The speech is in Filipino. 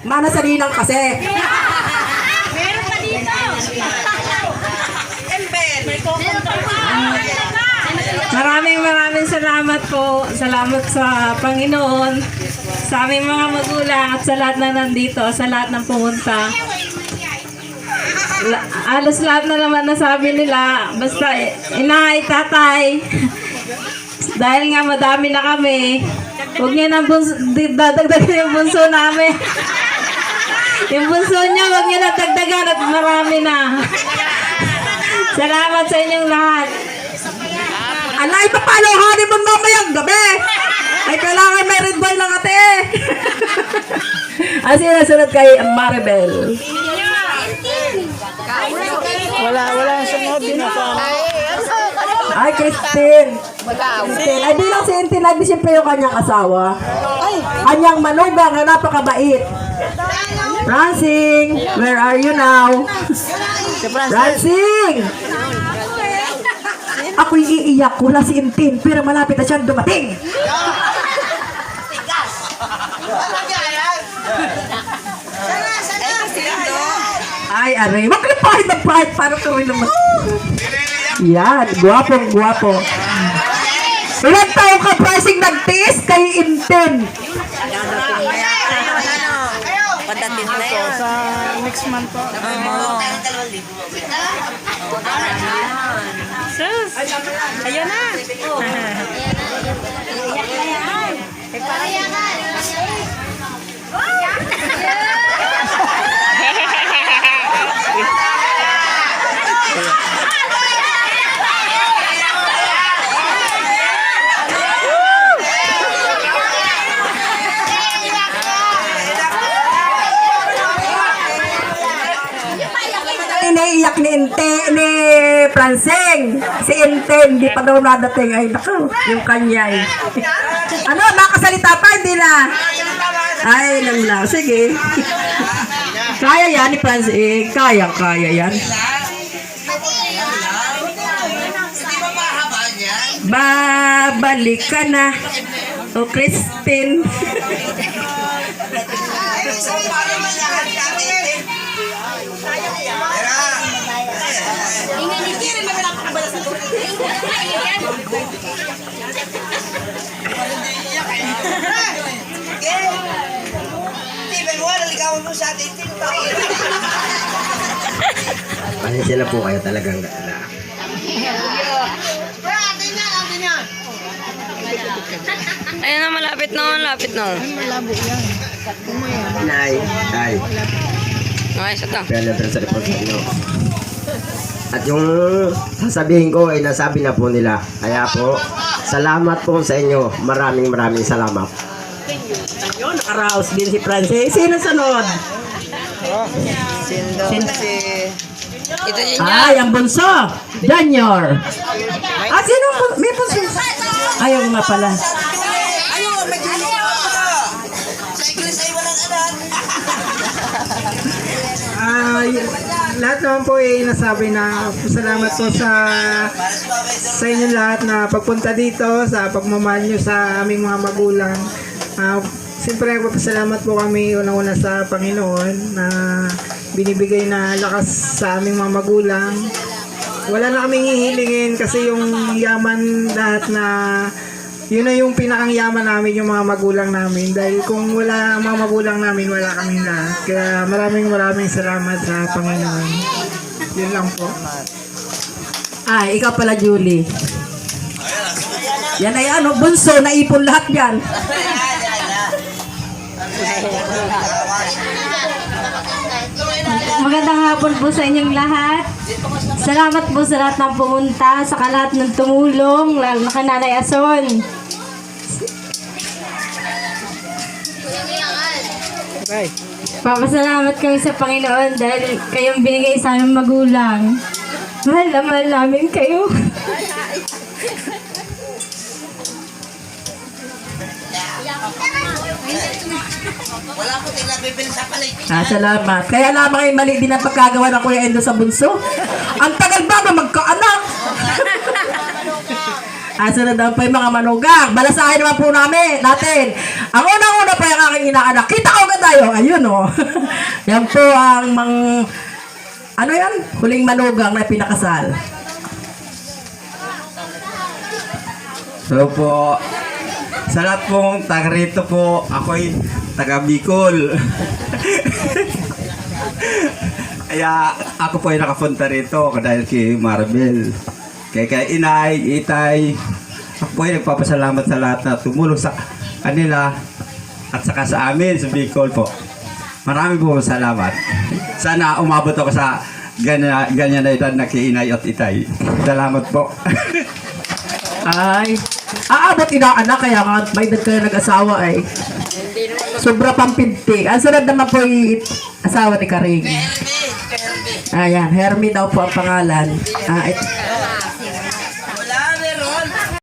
Mana sa ninang kasi. Meron pa dito. Maraming salamat po. Salamat sa Panginoon, sa aming mga magulang at sa lahat na nandito, sa lahat ng pumunta. Alos lahat na naman nasabi nila. Basta inay, tatay. Dahil nga madami na kami, huwag niya na dadagdagan yung bunso namin. Yung bunso niya, huwag niya na dagdagan at marami na. Salamat sa inyong lahat. Alay, paano honeymoon mamayang gabi? Ay, kailangan may red boy lang ate. Ang sinasunod kay Maribel. Wala ang sunod din ako. Ay, Christine. Christine. Ay, di lang si Intin. Ay, di siyempre yung kanyang asawa. Kanyang manugang na napakabait. Francine, where are you now? Francine! Ako'y iiyak. Wala si Intin. Pero malapit na siyang dumating. Ay, aray. Wag ka pahit. Para ka rin naman. Yan. Guwapong. Ilan taong ka pricing nagtiis kay Intin? Patatin na yun. Sa next month po. Sus! Ayun na! Iniiyak ni Francine. Si Intin, hindi pa daw nadating. Ay, naku, yung kanya eh. Ano, nakasalita pa, hindi na. Ay, lang lang. Sige. Kaya yan ni Francine. Kaya yan. Babalik ka na. O, Christine. Pasensya na po kayo talagang na. Ayun na, malapit na. Nay. Okay, sa to. Kaya natin sa report sa inyo. At yung sasabihin ko ay nasabi na po nila. Kaya po, salamat po sa inyo. Maraming salamat. Ayun, nakaraos din si Francine. Sino sunod? Ito yun Ay, ang bunso. Junior. Sino? May bunso. Ayaw nga pala. Lahat naman po ay nasabi na salamat po sa inyo lahat na pagpunta dito, sa pagmamahal nyo sa aming mga magulang. Siyempre salamat po kami unang-una sa Panginoon na binibigay na lakas sa aming mga magulang. Wala na kaming hihilingin kasi yung yaman lahat na yun na yung pinakang yaman namin, yung mga magulang namin. Dahil kung wala ang mga magulang namin, wala kaming lahat. Kaya maraming salamat sa Panginoon. Yun lang po. Ay, ikaw pala, Julie. Yan ay ano, bunso, naipon lahat yan. Magandang hapon po sa inyong lahat. Salamat po sa lahat ng pumunta, sa lahat ng tumulong, lalo na kay Nanay Ason. Okay. Papasalamat kami sa Panginoon dahil kayong binigay sa aming magulang. Mahal na mahal namin kayo. Wala po tingnan bibili sa palig. Salamat. Kaya lamang ay mali din ang pagkagawa ng Kuya Endo sa bunso. Ang tagal ba magkaanak? Sunod daw po yung mga manugang. Balasahin naman po natin. Ang unang-una po yung aking inaanak. Kita ko agad tayo. Ayun o. Yan po ang ano yan? Huling manugang na pinakasal. So po, sa lahat pong taga rito po, ako'y taga Bicol. Kaya ako po ay nakapunta rito dahil kay Maribel. Kay Inay, Itay, ako po ay nagpapasalamat sa lahat na tumulong sa kanila at saka sa amin, sa Bicol po. Marami po salamat. Sana umabot ako sa ganyan na edad na kay Inay at Itay. Salamat po. Ay, aabot inaanak kaya nga may edad kayo nag-asawa ay. Sobra pang 50. Ang sunod naman po yung asawa ni Karing. Ayan, Hermie daw po ang pangalan.